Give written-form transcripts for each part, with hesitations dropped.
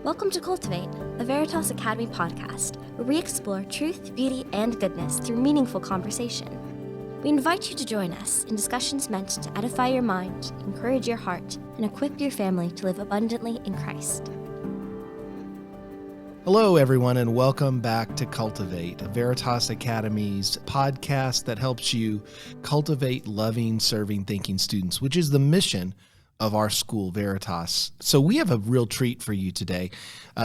Welcome to Cultivate, a Veritas Academy podcast, where we explore truth, beauty, and goodness through meaningful conversation. We invite you to join us in discussions meant to edify your mind, encourage your heart, and equip your family to live abundantly in Christ. Hello, everyone, and welcome back to Cultivate, Veritas Academy's podcast that helps you cultivate loving, serving, thinking students, which is the mission of our school, Veritas. So we have a real treat for you today.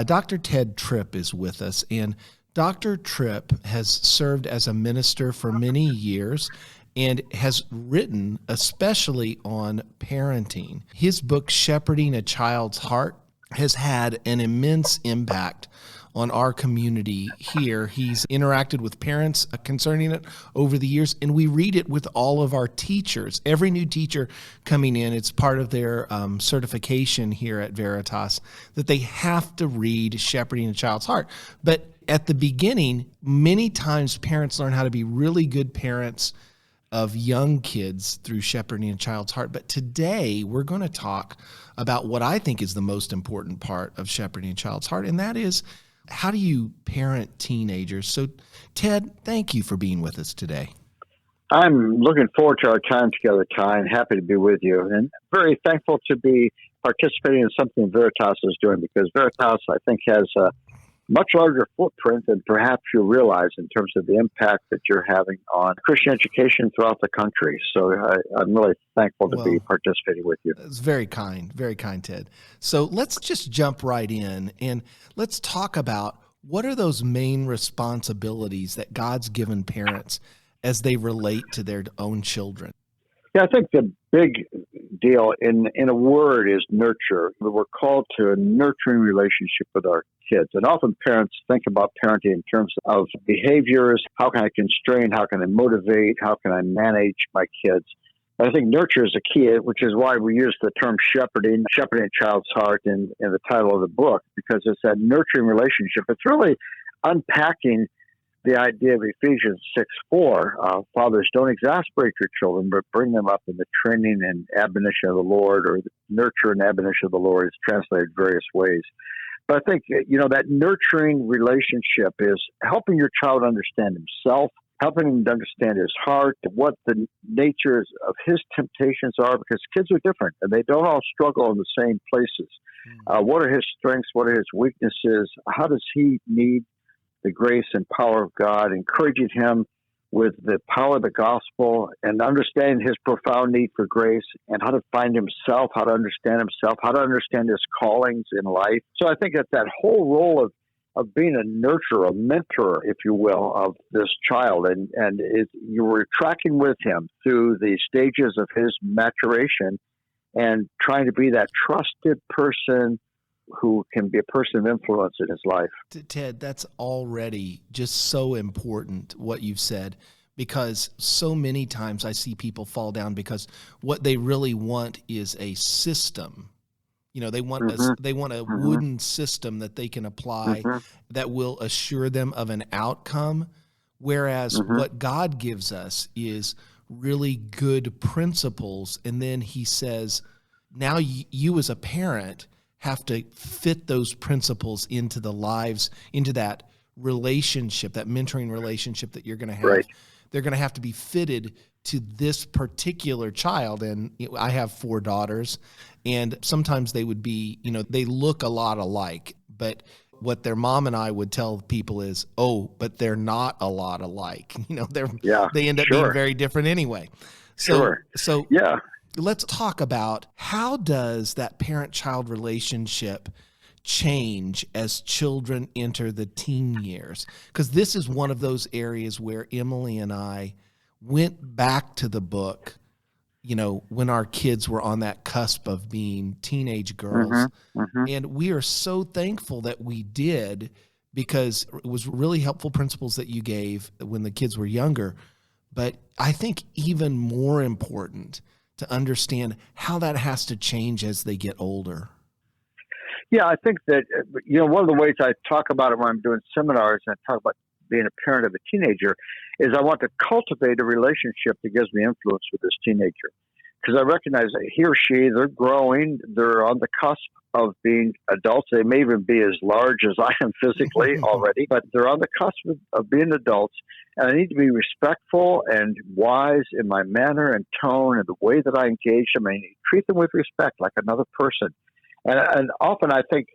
Dr. Ted Tripp is with us, and Dr. Tripp has served as a minister for many years and has written especially on parenting. His book, Shepherding a Child's Heart, has had an immense impact on our community here. He's interacted with parents concerning it over the years, and we read it with all of our teachers. Every new teacher coming in, it's part of their certification here at Veritas, that they have to read Shepherding a Child's Heart. But at the beginning, many times parents learn how to be really good parents of young kids through Shepherding a Child's Heart. But today we're going to talk about what I think is the most important part of Shepherding a Child's Heart, and that is, how do you parent teenagers? So, Ted, thank you for being with us today. I'm looking forward to our time together, Ty, and happy to be with you, and very thankful to be participating in something Veritas is doing, because Veritas, I think, has a much larger footprint than perhaps you realize in terms of the impact that you're having on Christian education throughout the country. So I'm really thankful to be participating with you. That's very kind, Ted. So let's just jump right in and let's talk about what are those main responsibilities that God's given parents as they relate to their own children. Yeah, I think the big deal in a word is nurture. We're called to a nurturing relationship with our kids. And often parents think about parenting in terms of behaviors. How can I constrain? How can I motivate? How can I manage my kids? I think nurture is a key, which is why we use the term shepherding a child's heart in the title of the book, because it's that nurturing relationship. It's really unpacking the idea of Ephesians 6:4. Fathers, don't exasperate your children, but bring them up in the training and admonition of the Lord, or the nurture and admonition of the Lord is translated various ways. But I think, that nurturing relationship is helping your child understand himself, helping him to understand his heart, what the natures of his temptations are, because kids are different and they don't all struggle in the same places. What are his strengths? What are his weaknesses? How does he need the grace and power of God, encouraging him with the power of the gospel and understanding his profound need for grace and how to find himself, how to understand himself, how to understand his callings in life. So I think that whole role of being a nurturer, a mentor, if you will, of this child, and you were tracking with him through the stages of his maturation and trying to be that trusted person who can be a person of influence in his life. Ted, that's already just so important, what you've said, because so many times I see people fall down because what they really want is a system. They want a wooden system that they can apply that will assure them of an outcome, whereas what God gives us is really good principles. And then he says, now you as a parent have to fit those principles into the lives, into that relationship, that mentoring relationship that you're going to have. Right. They're going to have to be fitted to this particular child. And I have 4 daughters, and sometimes they would be, they look a lot alike, but what their mom and I would tell people is, but they're not a lot alike. They end up being very different anyway. So yeah. Let's talk about, how does that parent-child relationship change as children enter the teen years? Because this is one of those areas where Emily and I went back to the book, when our kids were on that cusp of being teenage girls. And we are so thankful that we did, because it was really helpful principles that you gave when the kids were younger. But I think even more important to understand how that has to change as they get older. Yeah, I think that, one of the ways I talk about it when I'm doing seminars and I talk about being a parent of a teenager is I want to cultivate a relationship that gives me influence with this teenager. because I recognize that he or she, they're growing, they're on the cusp of being adults. They may even be as large as I am physically already, but they're on the cusp of being adults. And I need to be respectful and wise in my manner and tone and the way that I engage them. I need to treat them with respect like another person. And often I think,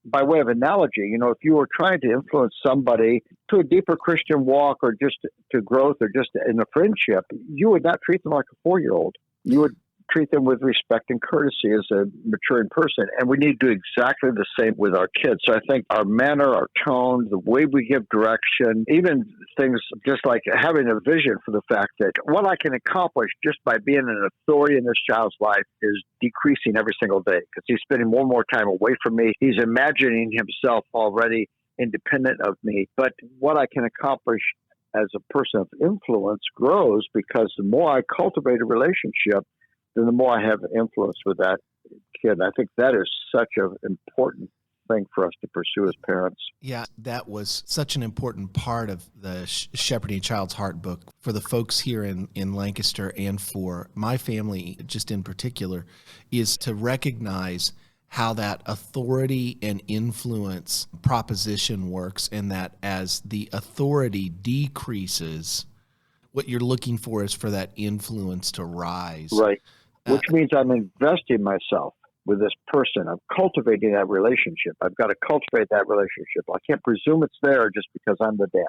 by way of analogy, if you were trying to influence somebody to a deeper Christian walk or just to growth or just in a friendship, you would not treat them like a 4-year-old. You would treat them with respect and courtesy as a maturing person. And we need to do exactly the same with our kids. So I think our manner, our tone, the way we give direction, even things just like having a vision for the fact that what I can accomplish just by being an authority in this child's life is decreasing every single day because he's spending more and more time away from me. He's imagining himself already independent of me. But what I can accomplish as a person of influence grows because the more I cultivate a relationship, then the more I have influence with that kid. I think that is such an important thing for us to pursue as parents. Yeah, that was such an important part of the Shepherding a Child's Heart book for the folks here in Lancaster and for my family just in particular, is to recognize how that authority and influence proposition works, and that as the authority decreases, what you're looking for is for that influence to rise. Right. Which means I'm investing myself with this person. I'm cultivating that relationship. I've got to cultivate that relationship. I can't presume it's there just because I'm the dad.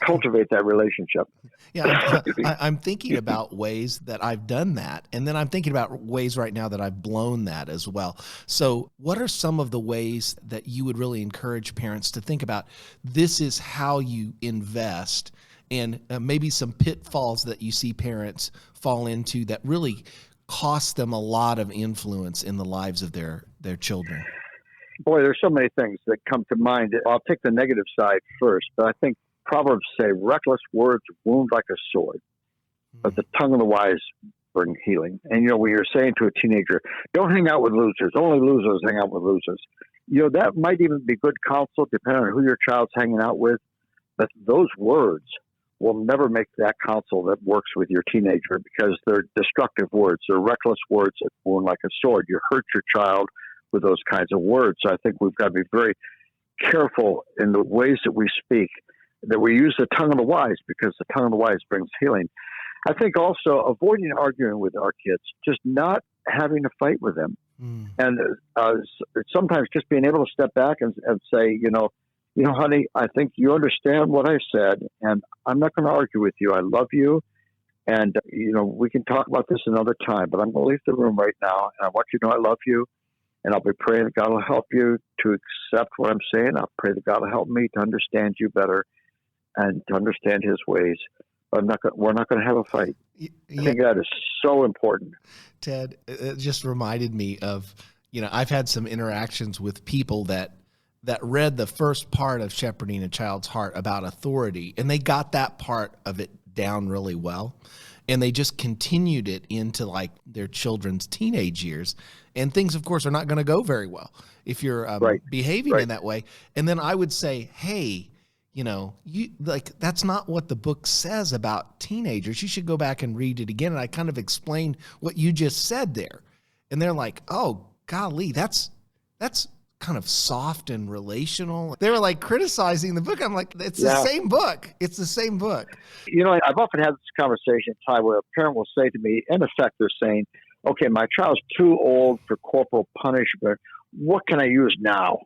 Cultivate that relationship. Yeah, I'm thinking about ways that I've done that. And then I'm thinking about ways right now that I've blown that as well. So what are some of the ways that you would really encourage parents to think about this is how you invest, and maybe some pitfalls that you see parents fall into that really cost them a lot of influence in the lives of their children? Boy, there's so many things that come to mind. I'll take the negative side first, but I think Proverbs say, reckless words wound like a sword, but the tongue of the wise bring healing. And, when you're saying to a teenager, don't hang out with losers, only losers hang out with losers. That might even be good counsel depending on who your child's hanging out with, but those words will never make that counsel that works with your teenager because they're destructive words. They're reckless words that wound like a sword. You hurt your child with those kinds of words. So I think we've got to be very careful in the ways that we speak, that we use the tongue of the wise, because the tongue of the wise brings healing. I think also avoiding arguing with our kids, just not having a fight with them. And sometimes just being able to step back and say, honey, I think you understand what I said, and I'm not going to argue with you. I love you, and, we can talk about this another time, but I'm going to leave the room right now, and I want you to know I love you, and I'll be praying that God will help you to accept what I'm saying. I'll pray that God will help me to understand you better and to understand his ways. We're not going to have a fight. I think that is so important. Ted, it just reminded me of, I've had some interactions with people that read the first part of Shepherding a Child's Heart about authority, and they got that part of it down really well, and they just continued it into like their children's teenage years, and things, of course, are not going to go very well if you're behaving in that way. And then I would say, hey, that's not what the book says about teenagers. You should go back and read it again. And I kind of explained what you just said there, and they're like, oh, golly, that's kind of soft and relational. They were like criticizing the book. I'm like, it's the same book. It's the same book. I've often had this conversation, Ty, where a parent will say to me, in effect, they're saying, okay, my child's too old for corporal punishment. What can I use now?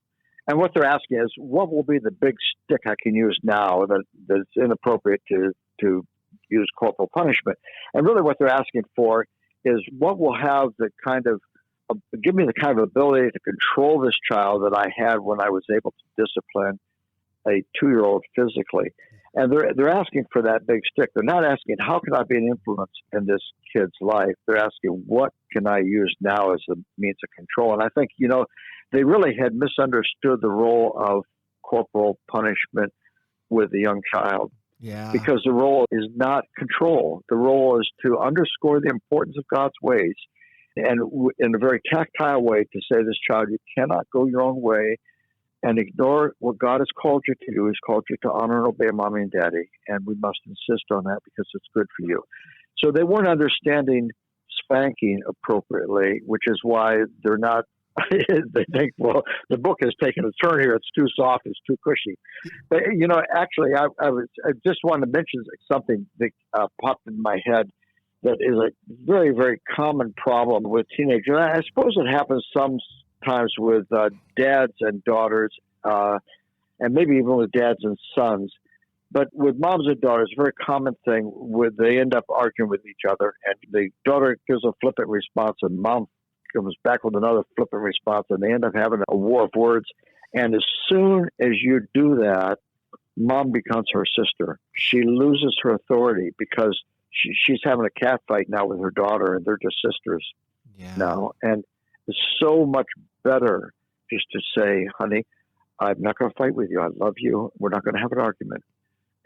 And what they're asking is, what will be the big stick I can use now that's inappropriate to use corporal punishment? And really what they're asking for is what will have the kind of give me the kind of ability to control this child that I had when I was able to discipline a 2-year-old physically. And they're asking for that big stick. They're not asking, how can I be an influence in this kid's life? They're asking, what can I use now as a means of control? And I think, they really had misunderstood the role of corporal punishment with a young child. Yeah. Because the role is not control. The role is to underscore the importance of God's ways, and in a very tactile way to say to this child, you cannot go your own way and ignore what God has called you to do. He's called you to honor and obey mommy and daddy, and we must insist on that because it's good for you. So they weren't understanding spanking appropriately, which is why they're not. They think, well, the book has taken a turn here. It's too soft. It's too cushy. But actually, I just wanted to mention something that popped in my head that is a very, very common problem with teenagers. I suppose it happens sometimes with dads and daughters, and maybe even with dads and sons. But with moms and daughters, a very common thing where they end up arguing with each other, and the daughter gives a flippant response, and mom comes back with another flippant response, and they end up having a war of words. And as soon as you do that, mom becomes her sister. She loses her authority because she's having a cat fight now with her daughter, and they're just sisters now. And it's so much better just to say, honey, I'm not going to fight with you. I love you. We're not going to have an argument.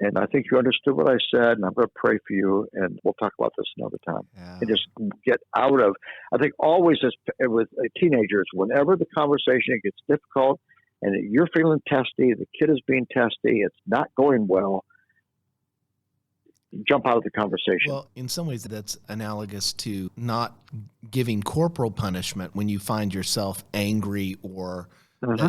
And I think you understood what I said, and I'm going to pray for you, and we'll talk about this another time. Yeah. And just get out of, I think always with teenagers, whenever the conversation gets difficult and you're feeling testy, the kid is being testy, it's not going well, jump out of the conversation. Well, in some ways, that's analogous to not giving corporal punishment when you find yourself angry or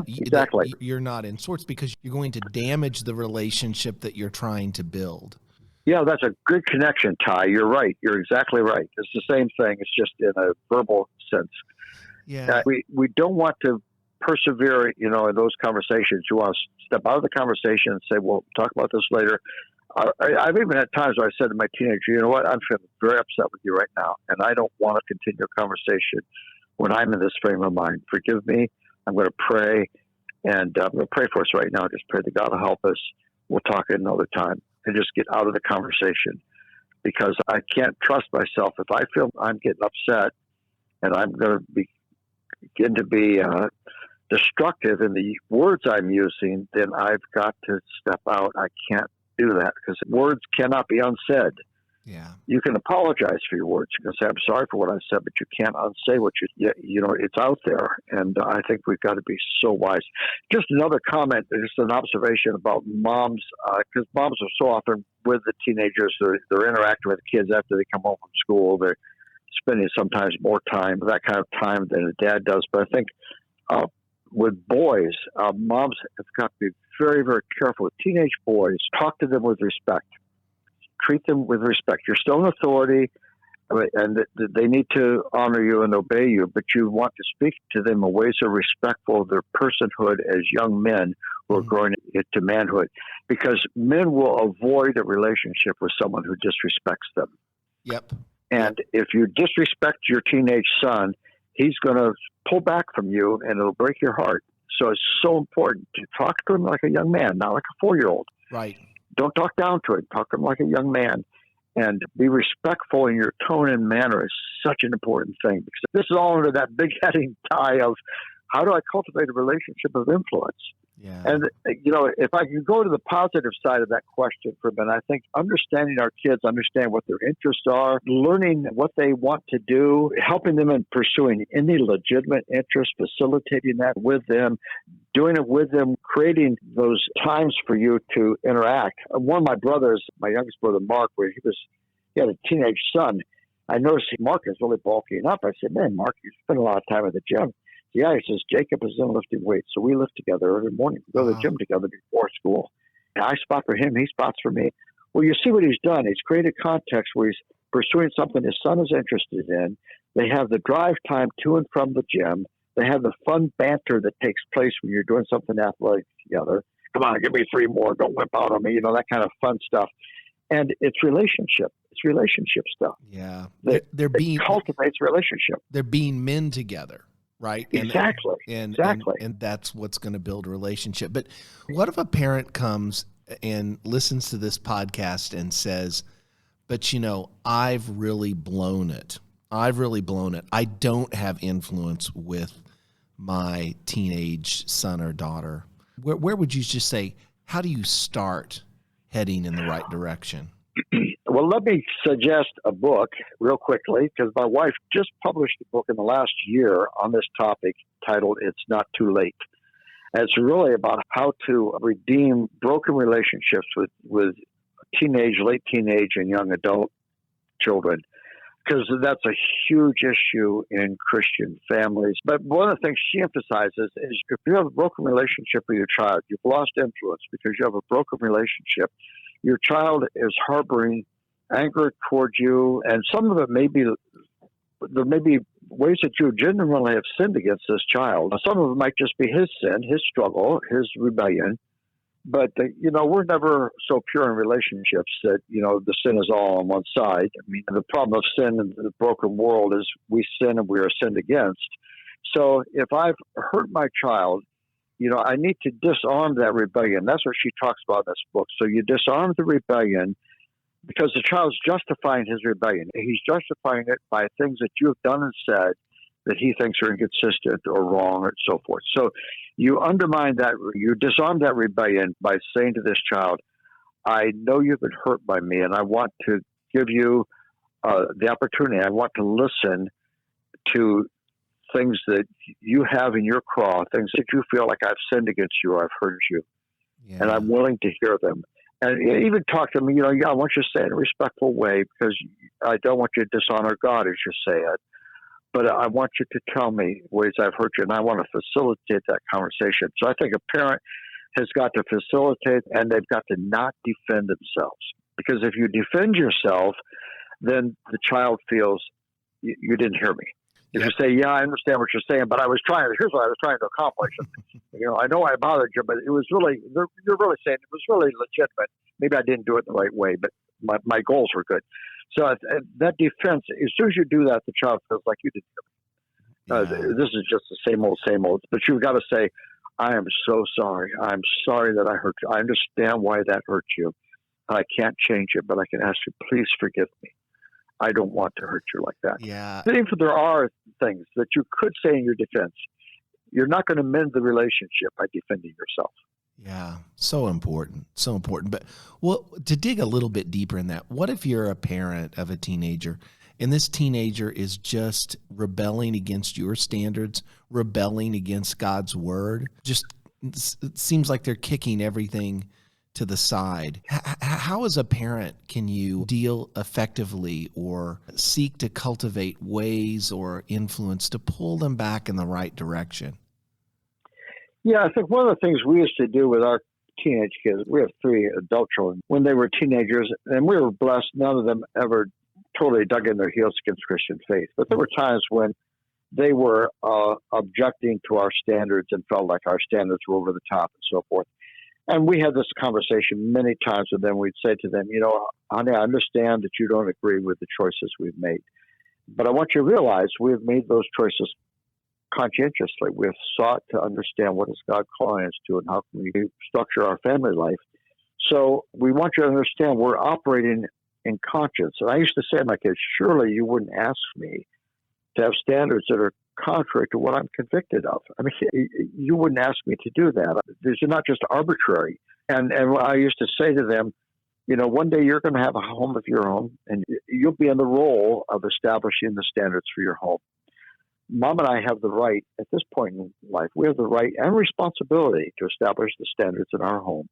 exactly. You're not in sorts, because you're going to damage the relationship that you're trying to build. Yeah, that's a good connection, Ty. You're right. You're exactly right. It's the same thing. It's just in a verbal sense. Yeah. We don't want to persevere, in those conversations. You want to step out of the conversation and say, "Well, talk about this later." I've even had times where I said to my teenager, "You know what? I'm feeling very upset with you right now, and I don't want to continue a conversation when I'm in this frame of mind. Forgive me. I'm going to pray, and I'm going to pray for us right now. Just pray that God will help us. We'll talk at another time," and just get out of the conversation, because I can't trust myself. If I feel I'm getting upset and I'm going to begin to be destructive in the words I'm using, then I've got to step out. I can't do that, because words cannot be unsaid. Yeah. You can apologize for your words. You can say, "I'm sorry for what I said," but you can't unsay what it's out there. And I think we've got to be so wise. Just another comment, just an observation about moms, because moms are so often with the teenagers. They're interacting with the kids after they come home from school. They're spending sometimes more time, that kind of time, than a dad does. But I think with boys, moms have got to be very, very careful with teenage boys. Talk to them with respect. Treat them with respect. You're still an authority, and they need to honor you and obey you, but you want to speak to them in ways that are respectful of their personhood as young men who are growing into manhood, because men will avoid a relationship with someone who disrespects them. Yep. And if you disrespect your teenage son, he's going to pull back from you, and it'll break your heart. So it's so important to talk to him like a young man, not like a 4-year-old. Right. Don't talk down to him. Talk to him like a young man, and be respectful in your tone and manner is such an important thing, because this is all under that big heading, Tie, of how do I cultivate a relationship of influence? Yeah. And, if I can go to the positive side of that question for a minute, I think understanding our kids, understand what their interests are, learning what they want to do, helping them in pursuing any legitimate interest, facilitating that with them, doing it with them, creating those times for you to interact. One of my brothers, my youngest brother, Mark, where he had a teenage son, I noticed Mark is really bulking up. I said, "Man, Mark, you spend a lot of time at the gym." Yeah, he says, "Jacob is in lifting weights, so we lift together every morning. We go to the gym together before school. And I spot for him, he spots for me." Well, you see what he's done. He's created context where he's pursuing something his son is interested in. They have the drive time to and from the gym. They have the fun banter that takes place when you're doing something athletic together. "Come on, give me 3 more. Don't whip out on me." That kind of fun stuff. And it's relationship. It's relationship stuff. Yeah. It They're cultivates relationship. They're being men together. Right. Exactly. Exactly. And that's what's going to build a relationship. But what if a parent comes and listens to this podcast and says, "But I've really blown it. I don't have influence with my teenage son or daughter." Where would you just say, how do you start heading in the right direction? Well, let me suggest a book real quickly, because my wife just published a book in the last year on this topic titled "It's Not Too Late." And it's really about how to redeem broken relationships with teenage, late teenage, and young adult children. because that's a huge issue in Christian families. But one of the things she emphasizes is if you have a broken relationship with your child, you've lost influence because you have a broken relationship, your child is harboring anger towards you, and some of it there may be ways that you genuinely have sinned against this child. Some of it might just be his sin, his struggle, his rebellion. But, we're never so pure in relationships that, the sin is all on one side. I mean, the problem of sin in the broken world is we sin and we are sinned against. So if I've hurt my child, I need to disarm that rebellion. That's what she talks about in this book. So you disarm the rebellion because the child's justifying his rebellion. He's justifying it by things that you have done and said that he thinks are inconsistent or wrong or so forth. So you undermine that, you disarm that rebellion by saying to this child, I know you've been hurt by me, and I want to give you the opportunity. I want to listen to things that you have in your craw, things that you feel like I've sinned against you or I've hurt you, and I'm willing to hear them. And even talk to them, I want you to say it in a respectful way because I don't want you to dishonor God as you say it. But I want you to tell me ways I've hurt you, and I want to facilitate that conversation. So I think a parent has got to facilitate, and they've got to not defend themselves. Because if you defend yourself, then the child feels you didn't hear me. If you say, I understand what you're saying, but here's what I was trying to accomplish. I know I bothered you, but it was really, you're really saying it was really legitimate. Maybe I didn't do it the right way, but my goals were good. So that defense, as soon as you do that, the child feels like you didn't hear me. This is just the same old. But you've got to say, I am so sorry. I'm sorry that I hurt you. I understand why that hurt you. I can't change it, but I can ask you, please forgive me. I don't want to hurt you like that. Yeah. But if there are things that you could say in your defense, you're not going to mend the relationship by defending yourself. Yeah, so important, so important. But to dig a little bit deeper in that, what if you're a parent of a teenager and this teenager is just rebelling against your standards, rebelling against God's word? It seems like they're kicking everything to the side. How as a parent can you deal effectively or seek to cultivate ways or influence to pull them back in the right direction? Yeah, I think one of the things we used to do with our teenage kids, we have 3 adult children, when they were teenagers, and we were blessed, none of them ever totally dug in their heels against Christian faith. But there were times when they were objecting to our standards and felt like our standards were over the top and so forth. And we had this conversation many times with them. We'd say to them, honey, I understand that you don't agree with the choices we've made, but I want you to realize we've made those choices conscientiously. We've sought to understand what is God calling us to and how can we structure our family life. So we want you to understand we're operating in conscience. And I used to say to my kids, surely you wouldn't ask me to have standards that are contrary to what I'm convicted of. I mean, you wouldn't ask me to do that. These are not just arbitrary. And I used to say to them, one day you're going to have a home of your own, and you'll be in the role of establishing the standards for your home. Mom and I have the right, at this point in life, we have the right and responsibility to establish the standards in our home.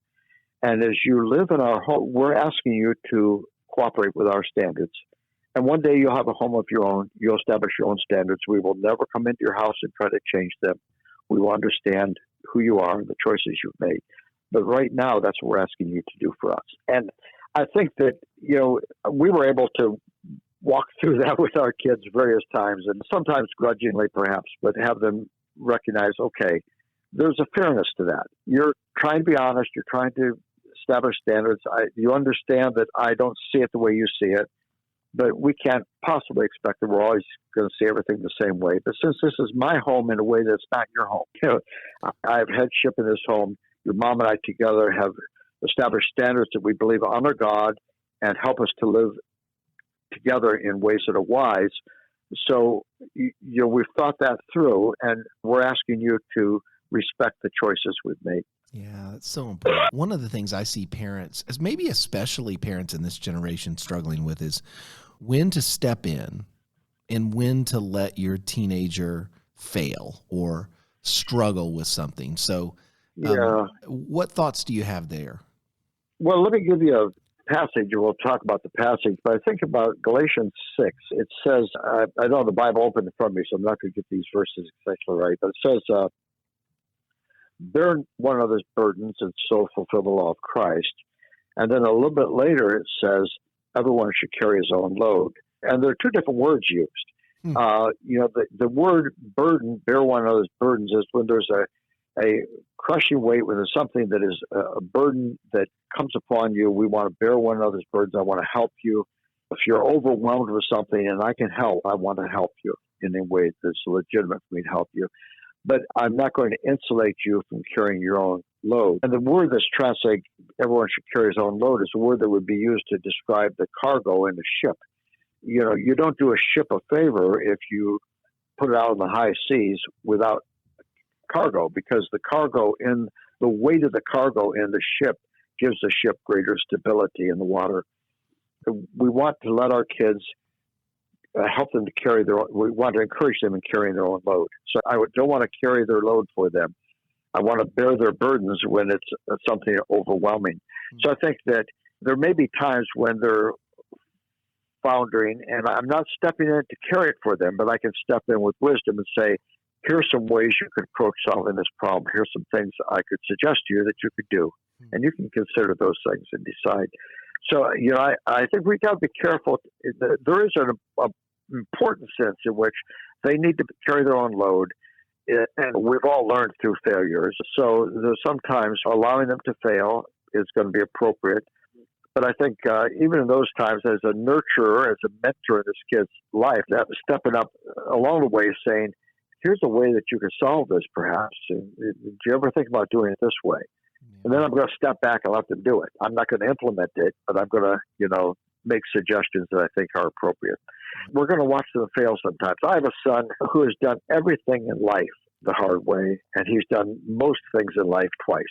And as you live in our home, we're asking you to cooperate with our standards. And one day you'll have a home of your own. You'll establish your own standards. We will never come into your house and try to change them. We will understand who you are and the choices you've made. But right now, that's what we're asking you to do for us. And I think that, we were able to walk through that with our kids various times, and sometimes grudgingly perhaps, but have them recognize, okay, there's a fairness to that. You're trying to be honest. You're trying to establish standards. You understand that I don't see it the way you see it, but we can't possibly expect that we're always going to see everything the same way. But since this is my home in a way that's not your home, I have headship in this home. Your mom and I together have established standards that we believe honor God and help us to live together in ways that are wise. So, we've thought that through, and we're asking you to respect the choices we've made. Yeah, that's so important. One of the things I see parents, as maybe especially parents in this generation, struggling with is when to step in and when to let your teenager fail or struggle with something. So, what thoughts do you have there? Well, let me give you passage, we'll talk about the passage, but I think about Galatians 6. It says, I don't have the Bible open in front of me, so I'm not going to get these verses exactly right, but it says, bear one another's burdens and so fulfill the law of Christ. And then a little bit later it says, everyone should carry his own load. And there are two different words used. The word burden, bear one another's burdens, is when there's a crushing weight, when there's something that is a burden that comes upon you. We want to bear one another's burdens. I want to help you. If you're overwhelmed with something and I can help, I want to help you in a way that's legitimate for me to help you. But I'm not going to insulate you from carrying your own load. And the word that's translated, everyone should carry his own load, is a word that would be used to describe the cargo in a ship. You don't do a ship a favor if you put it out on the high seas without cargo, because the weight of the cargo in the ship gives the ship greater stability in the water. We want to let our kids help them to carry we want to encourage them in carrying their own load. So I don't want to carry their load for them. I want to bear their burdens when it's something overwhelming. So I think that there may be times when they're floundering and I'm not stepping in to carry it for them, but I can step in with wisdom and say, here's some ways you could approach solving this problem. Here's some things I could suggest to you that you could do. And you can consider those things and decide. So, I think we got to be careful. There is an important sense in which they need to carry their own load, and we've all learned through failures. So there's sometimes allowing them to fail is going to be appropriate. But I think even in those times, as a nurturer, as a mentor in this kid's life, that stepping up along the way, saying, here's a way that you can solve this, perhaps. And, do you ever think about doing it this way? And then I'm going to step back and let them do it. I'm not going to implement it, but I'm going to, make suggestions that I think are appropriate. We're going to watch them fail sometimes. I have a son who has done everything in life the hard way, and he's done most things in life twice.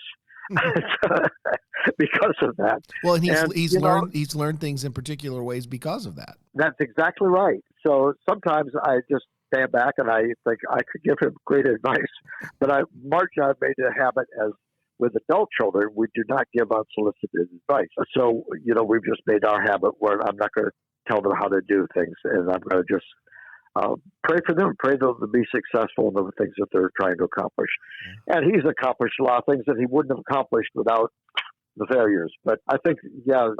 Because of that. Well, and he's learned things in particular ways because of that. That's exactly right. So sometimes I just stand back and I think I could give him great advice, but Mark and I made it a habit as with adult children, we do not give unsolicited advice. So, we've just made our habit where I'm not going to tell them how to do things, and I'm going to just pray for them, pray they'll be successful in the things that they're trying to accomplish. And he's accomplished a lot of things that he wouldn't have accomplished without the failures. But I think,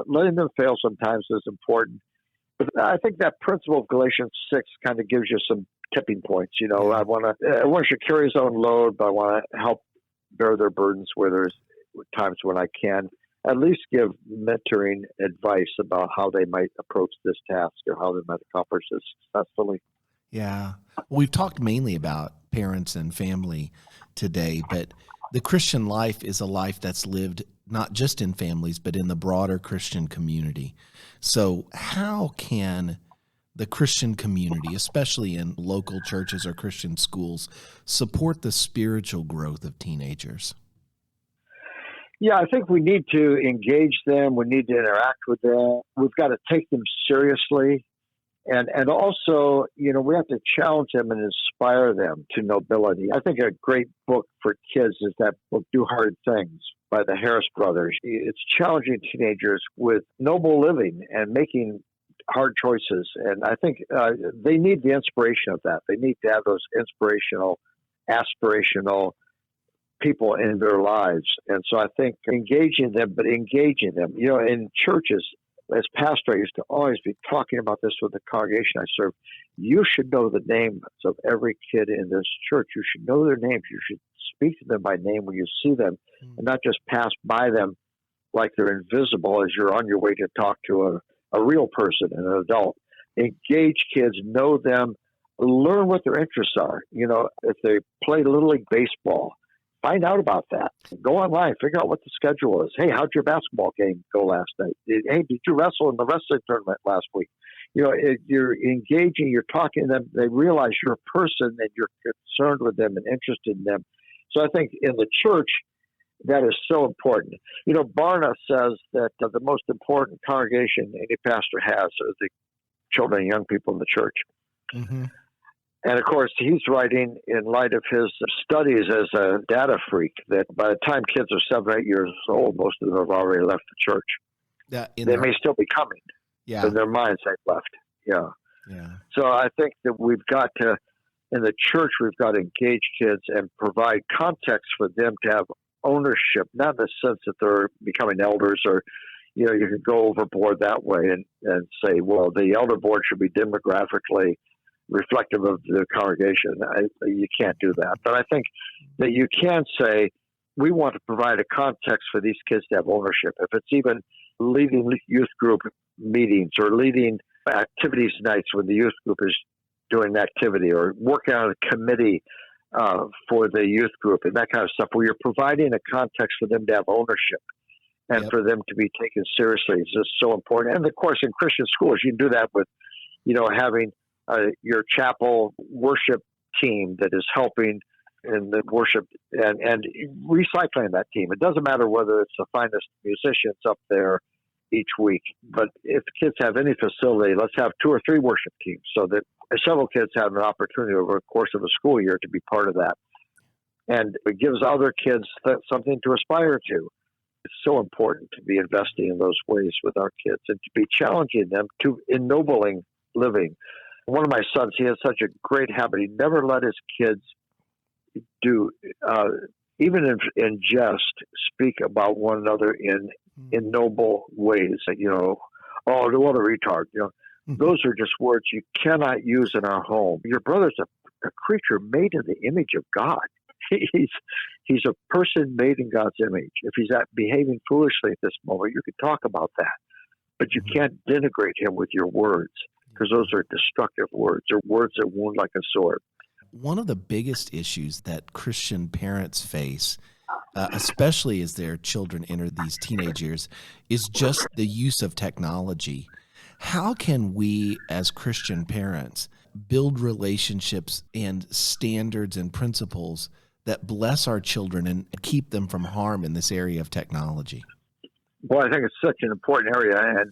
letting them fail sometimes is important. But I think that principle of Galatians 6 kind of gives you some tipping points. Everyone should carry his own load, but I want to help bear their burdens where there's times when I can. At least give mentoring advice about how they might approach this task or how they might accomplish this successfully. Yeah. We've talked mainly about parents and family today, but the Christian life is a life that's lived not just in families, but in the broader Christian community. So how can the Christian community, especially in local churches or Christian schools, support the spiritual growth of teenagers? Yeah, I think we need to engage them. We need to interact with them. We've got to take them seriously. And also, we have to challenge them and inspire them to nobility. I think a great book for kids is that book, Do Hard Things, by the Harris brothers. It's challenging teenagers with noble living and making hard choices. And I think they need the inspiration of that. They need to have those inspirational, aspirational people in their lives. And so I think engaging them. In churches, as pastor, I used to always be talking about this with the congregation I serve. You should know the names of every kid in this church. You should know their names. You should speak to them by name when you see them and not just pass by them like they're invisible as you're on your way to talk to a real person, an adult. Engage kids, know them, learn what their interests are. If they play Little League Baseball, find out about that. Go online, figure out what the schedule is. Hey, how'd your basketball game go last night? Hey, did you wrestle in the wrestling tournament last week? You're engaging, you're talking to them. They realize you're a person and you're concerned with them and interested in them. So I think in the church, that is so important. Barna says that the most important congregation any pastor has are the children and young people in the church. Mm-hmm. And of course, he's writing in light of his studies as a data freak that by the time kids are 7 or 8 years old, most of them have already left the church. They may still be coming, yeah, but their minds ain't left. Yeah. yeah, So I think that we've got to, in the church, we've got to engage kids and provide context for them to have ownership, not in the sense that they're becoming elders or, you can go overboard that way and say, well, the elder board should be demographically reflective of the congregation. You can't do that. But I think that you can say, we want to provide a context for these kids to have ownership. If it's even leading youth group meetings or leading activities nights when the youth group is doing an activity, or working on a committee for the youth group and that kind of stuff, where you're providing a context for them to have ownership and for them to be taken seriously is just so important. And of course, in Christian schools, you can do that with, having your chapel worship team that is helping in the worship and recycling that team. It doesn't matter whether it's the finest musicians up there each week, but if kids have any facility, let's have 2 or 3 worship teams so that several kids have an opportunity over the course of a school year to be part of that. And it gives other kids something to aspire to. It's so important to be investing in those ways with our kids and to be challenging them to ennobling living. One of my sons, he has such a great habit. He never let his kids do, even in jest, speak about one another in noble ways. Oh, what a retard. Those are just words you cannot use in our home. Your brother's a creature made in the image of God. He's a person made in God's image. If he's behaving foolishly at this moment, you can talk about that. But you can't denigrate him with your words, because those are destructive words, or words that wound like a sword. One of the biggest issues that Christian parents face, especially as their children enter these teenage years, is just the use of technology. How can we, as Christian parents, build relationships and standards and principles that bless our children and keep them from harm in this area of technology? Well, I think it's such an important area, and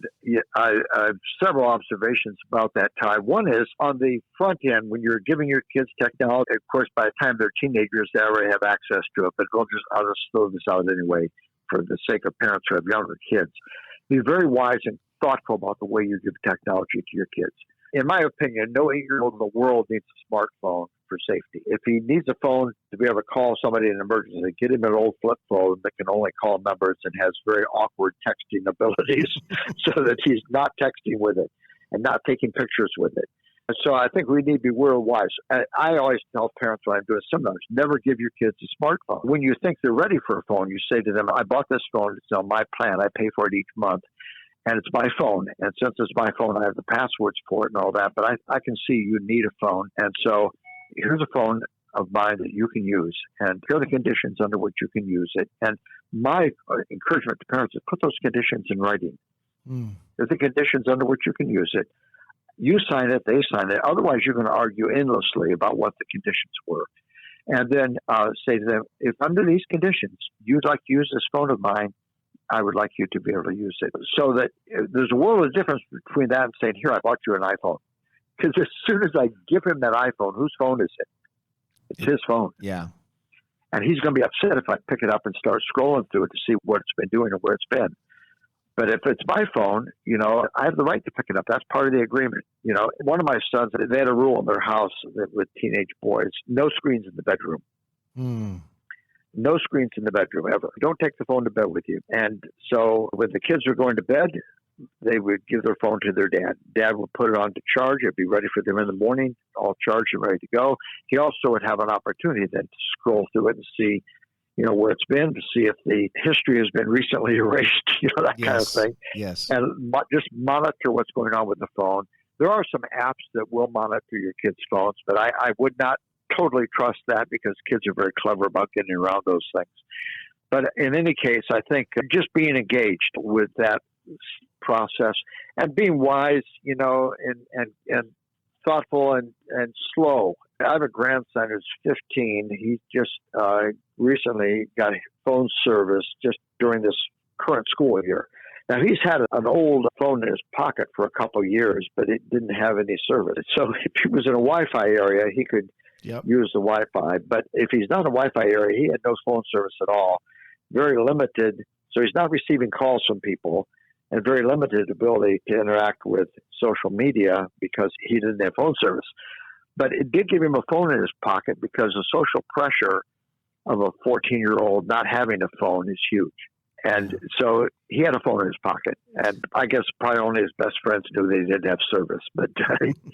I have several observations about that, Ty. One is on the front end, when you're giving your kids technology, of course, by the time they're teenagers, they already have access to it, but I'll just throw this out anyway for the sake of parents who have younger kids. Be very wise and thoughtful about the way you give technology to your kids. In my opinion, no 8-year-old in the world needs a smartphone for safety. If he needs a phone to be able to call somebody in an emergency, get him an old flip phone that can only call numbers and has very awkward texting abilities so that he's not texting with it and not taking pictures with it. And so I think we need to be real wise. I always tell parents when I'm doing seminars, never give your kids a smartphone. When you think they're ready for a phone, you say to them, I bought this phone. It's on my plan. I pay for it each month. And it's my phone. And since it's my phone, I have the passwords for it and all that. But I can see you need a phone. And so here's a phone of mine that you can use. And here are the conditions under which you can use it. And my encouragement to parents is put those conditions in writing. There's the conditions under which you can use it. You sign it, they sign it. Otherwise, you're going to argue endlessly about what the conditions were. And then say to them, if under these conditions you'd like to use this phone of mine, I would like you to be able to use it. So that there's a world of difference between that and saying, here, I bought you an iPhone. Because as soon as I give him that iPhone, whose phone is it? It's his phone. Yeah. And he's going to be upset if I pick it up and start scrolling through it to see what it's been doing or where it's been. But if it's my phone, I have the right to pick it up. That's part of the agreement. One of my sons, they had a rule in their house with teenage boys, no screens in the bedroom. No screens in the bedroom ever. Don't take the phone to bed with you. And so when the kids were going to bed, they would give their phone to their dad. Dad would put it on to charge. It'd be ready for them in the morning, all charged and ready to go. He also would have an opportunity then to scroll through it and see, where it's been, to see if the history has been recently erased, that kind of thing. Yes. And just monitor what's going on with the phone. There are some apps that will monitor your kids' phones, but I would not totally trust that because kids are very clever about getting around those things. But in any case, I think just being engaged with that process and being wise, and thoughtful and slow. I have a grandson who's 15. He just recently got phone service just during this current school year. Now, he's had an old phone in his pocket for a couple of years, but it didn't have any service. So if he was in a Wi-Fi area, he could use the Wi-Fi. But if he's not in a Wi-Fi area, he had no phone service at all, very limited. So he's not receiving calls from people. and very limited ability to interact with social media because he didn't have phone service. But it did give him a phone in his pocket because the social pressure of a 14-year-old not having a phone is huge. And so he had a phone in his pocket. And I guess probably only his best friends knew that he didn't have service. But,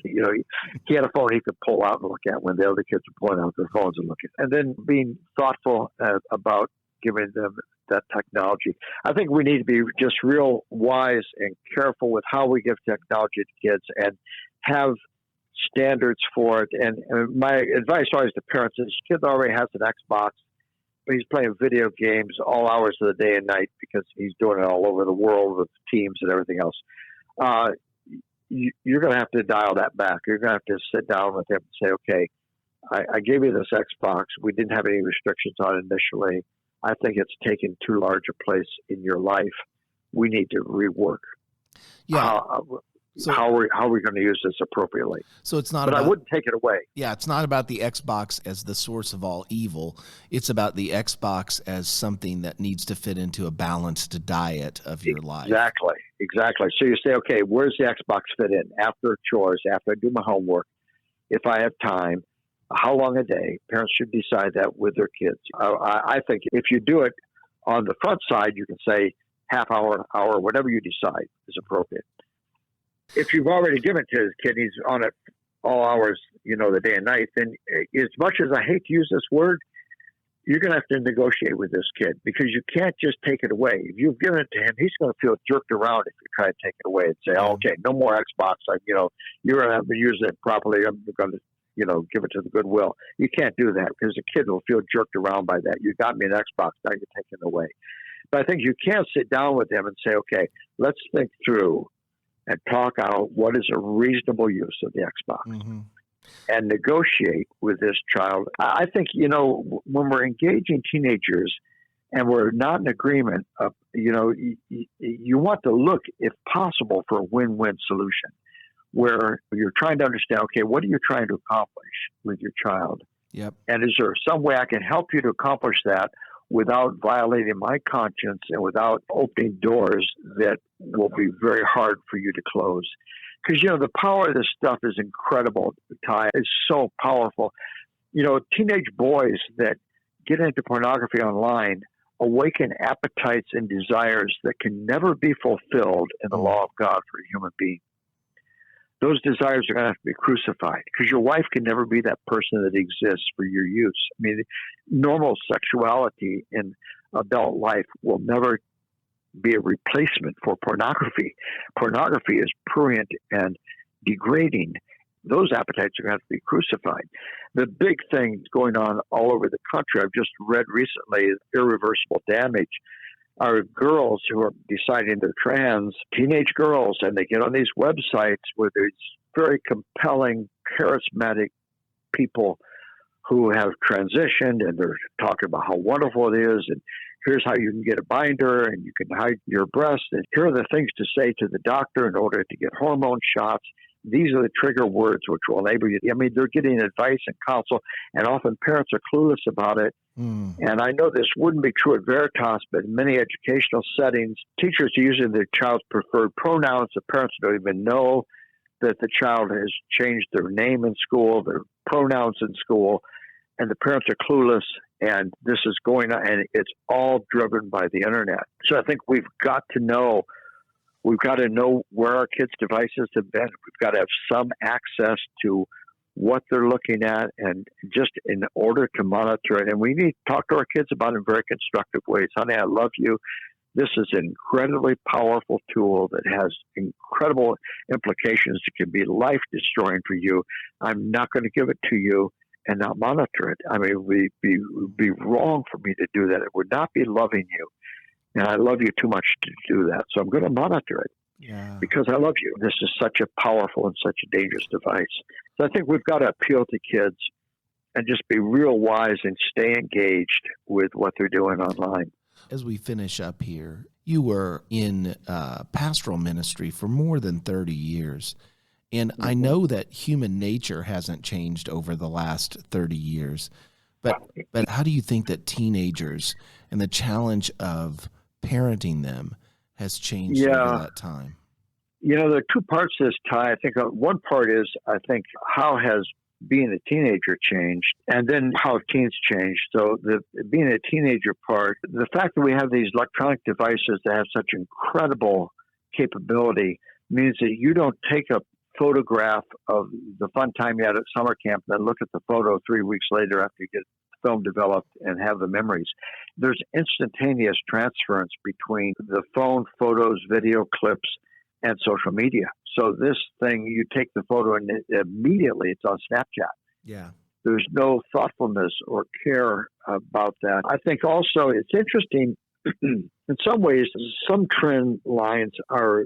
he had a phone he could pull out and look at when the other kids were pulling out their phones and looking. And then being thoughtful about giving them that technology. I think we need to be just real wise and careful with how we give technology to kids and have standards for it. And my advice always to parents is, kid already has an Xbox, but he's playing video games all hours of the day and night because he's doing it all over the world with teams and everything else. You're going to have to dial that back. You're going to have to sit down with him and say, okay, I gave you this Xbox. We didn't have any restrictions on it initially. I think it's taken too large a place in your life. We need to rework. Yeah. How are we going to use this appropriately? So it's not. But about, I wouldn't take it away. Yeah, it's not about the Xbox as the source of all evil. It's about the Xbox as something that needs to fit into a balanced diet of your life. Exactly. So you say, okay, where's the Xbox fit in? After chores, after I do my homework, if I have time, how long a day? Parents should decide that with their kids. I think if you do it on the front side, you can say half hour, whatever you decide is appropriate. If you've already given it to his kid, he's on it all hours, the day and night, then as much as I hate to use this word, you're going to have to negotiate with this kid because you can't just take it away. If you've given it to him, he's going to feel jerked around if you try to take it away and say, oh, okay, no more Xbox. You're going to have to use it properly. I'm going to, give it to the Goodwill. You can't do that because the kid will feel jerked around by that. You got me an Xbox, now you're taking it away. But I think you can sit down with him and say, okay, let's think through and talk out what is a reasonable use of the Xbox and negotiate with this child. I think, when we're engaging teenagers and we're not in agreement, you want to look, if possible, for a win-win solution where you're trying to understand, okay, what are you trying to accomplish with your child? Yep. And is there some way I can help you to accomplish that without violating my conscience and without opening doors that will be very hard for you to close? Because, the power of this stuff is incredible, Ty. It's so powerful. Teenage boys that get into pornography online awaken appetites and desires that can never be fulfilled in the law of God for a human being. Those desires are going to have to be crucified because your wife can never be that person that exists for your use. I mean, normal sexuality in adult life will never be a replacement for pornography. Pornography is prurient and degrading. Those appetites are going to have to be crucified. The big thing going on all over the country, I've just read recently, is irreversible damage. Are girls who are deciding they're trans, teenage girls, and they get on these websites where there's very compelling, charismatic people who have transitioned, and they're talking about how wonderful it is, and here's how you can get a binder, and you can hide your breast, and here are the things to say to the doctor in order to get hormone shots. These are the trigger words which will enable you. I mean, they're getting advice and counsel, and often parents are clueless about it. And I know this wouldn't be true at Veritas, but in many educational settings, teachers are using their child's preferred pronouns. The parents don't even know that the child has changed their name in school, their pronouns in school, and the parents are clueless, and this is going on, and it's all driven by the internet. So I think we've got to know where our kids' devices have been. We've got to have some access to what they're looking at, and just in order to monitor it. And we need to talk to our kids about it in very constructive ways. Honey, I love you. This is an incredibly powerful tool that has incredible implications. It can be life-destroying for you. I'm not going to give it to you and not monitor it. I mean, it would be wrong for me to do that. It would not be loving you. And I love you too much to do that. So I'm going to monitor it because I love you. This is such a powerful and such a dangerous device. So I think we've got to appeal to kids and just be real wise and stay engaged with what they're doing online. As we finish up here, you were in pastoral ministry for more than 30 years. And I know that human nature hasn't changed over the last 30 years. But how do you think that teenagers and the challenge of parenting them has changed over that time? There are two parts to this, Ty. I think one part is, how has being a teenager changed, and then how teens changed. So the being a teenager part, the fact that we have these electronic devices that have such incredible capability means that you don't take a photograph of the fun time you had at summer camp, then look at the photo 3 weeks later after you get the film developed and have the memories. There's instantaneous transference between the phone, photos, video clips, and social media. So this thing, you take the photo and immediately it's on Snapchat. Yeah. There's no thoughtfulness or care about that. I think also it's interesting, in some ways, some trend lines are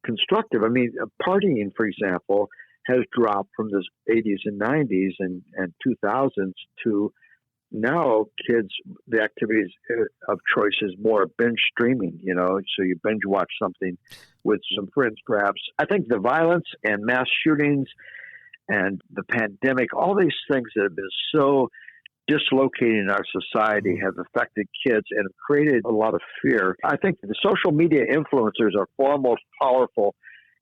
constructive. I mean, partying, for example, has dropped from the 80s and 90s and 2000s to now kids, the activities of choice is more binge streaming, so you binge watch something with some friends perhaps. I think the violence and mass shootings and the pandemic, all these things that have been so dislocating in our society have affected kids and created a lot of fear. I think the social media influencers are far more powerful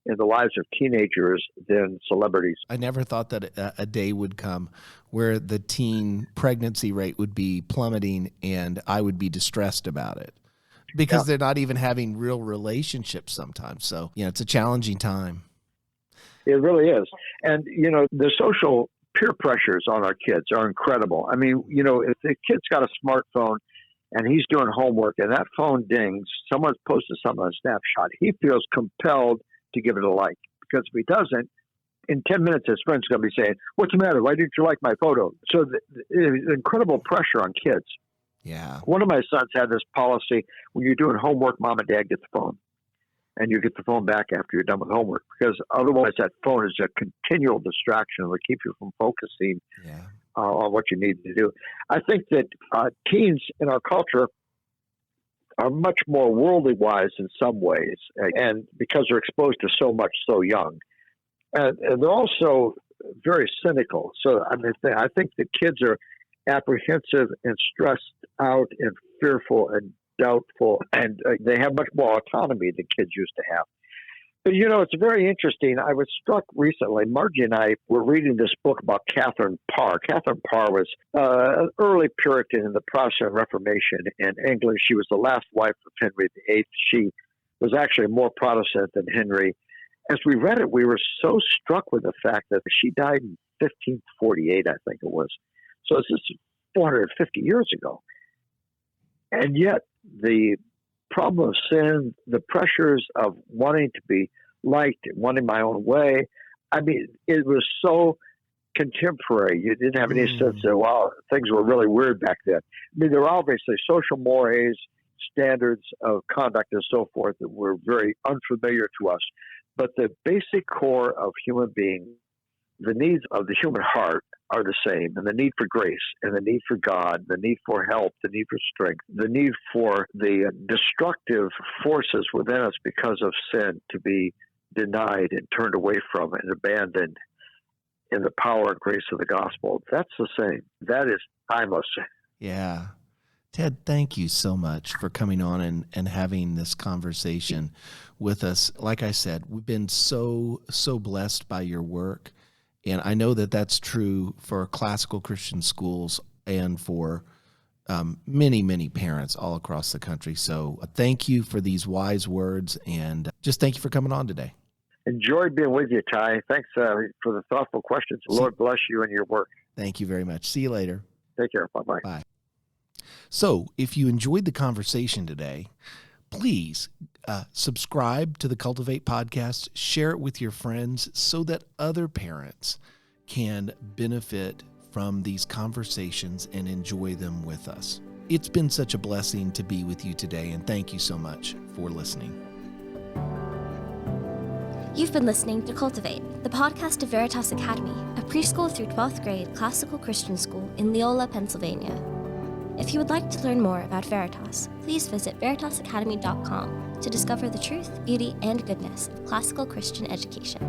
in the lives of teenagers than celebrities. I never thought that a day would come where the teen pregnancy rate would be plummeting and I would be distressed about it because they're not even having real relationships sometimes. So, it's a challenging time. It really is. And, the social peer pressures on our kids are incredible. I mean, if the kid's got a smartphone and he's doing homework and that phone dings, someone's posted something on Snapshot, he feels compelled to give it a like. Because if he doesn't, in 10 minutes, his friend's going to be saying, "What's the matter? Why didn't you like my photo?" So there's incredible pressure on kids. Yeah. One of my sons had this policy: when you're doing homework, mom and dad get the phone. And you get the phone back after you're done with homework, because otherwise that phone is a continual distraction that keeps you from focusing on what you need to do. I think that teens in our culture are much more worldly wise in some ways, and because they're exposed to so much so young. And they're also very cynical. So I think the kids are apprehensive and stressed out and fearful and doubtful, and they have much more autonomy than kids used to have. But, it's very interesting. I was struck recently. Margie and I were reading this book about Catherine Parr. Catherine Parr was an early Puritan in the Protestant Reformation in England. She was the last wife of Henry VIII. She was actually more Protestant than Henry. As we read it, we were so struck with the fact that she died in 1548, I think it was. So this is 450 years ago. And yet the problem of sin, the pressures of wanting to be liked, wanting my own way, it was so contemporary. You didn't have any sense that, wow, things were really weird back then. There were obviously social mores, standards of conduct and so forth that were very unfamiliar to us. But the basic core of human being, the needs of the human heart are the same, and the need for grace, and the need for God, the need for help, the need for strength, the need for the destructive forces within us because of sin to be denied and turned away from and abandoned in the power and grace of the gospel. That's the same. That is, I must say. Yeah. Ted, thank you so much for coming on and having this conversation with us. Like I said, we've been so blessed by your work. And I know that that's true for classical Christian schools and for many, many parents all across the country. So thank you for these wise words, and just thank you for coming on today. Enjoyed being with you, Ty. Thanks for the thoughtful questions. Lord bless you and your work. Thank you very much. See you later. Take care. Bye-bye. Bye. So if you enjoyed the conversation today, please subscribe to the Cultivate podcast, share it with your friends so that other parents can benefit from these conversations and enjoy them with us. It's been such a blessing to be with you today, and thank you so much for listening. You've been listening to Cultivate, the podcast of Veritas Academy, a preschool through 12th grade classical Christian school in Leola, Pennsylvania. If you would like to learn more about Veritas, please visit veritasacademy.com to discover the truth, beauty, and goodness of classical Christian education.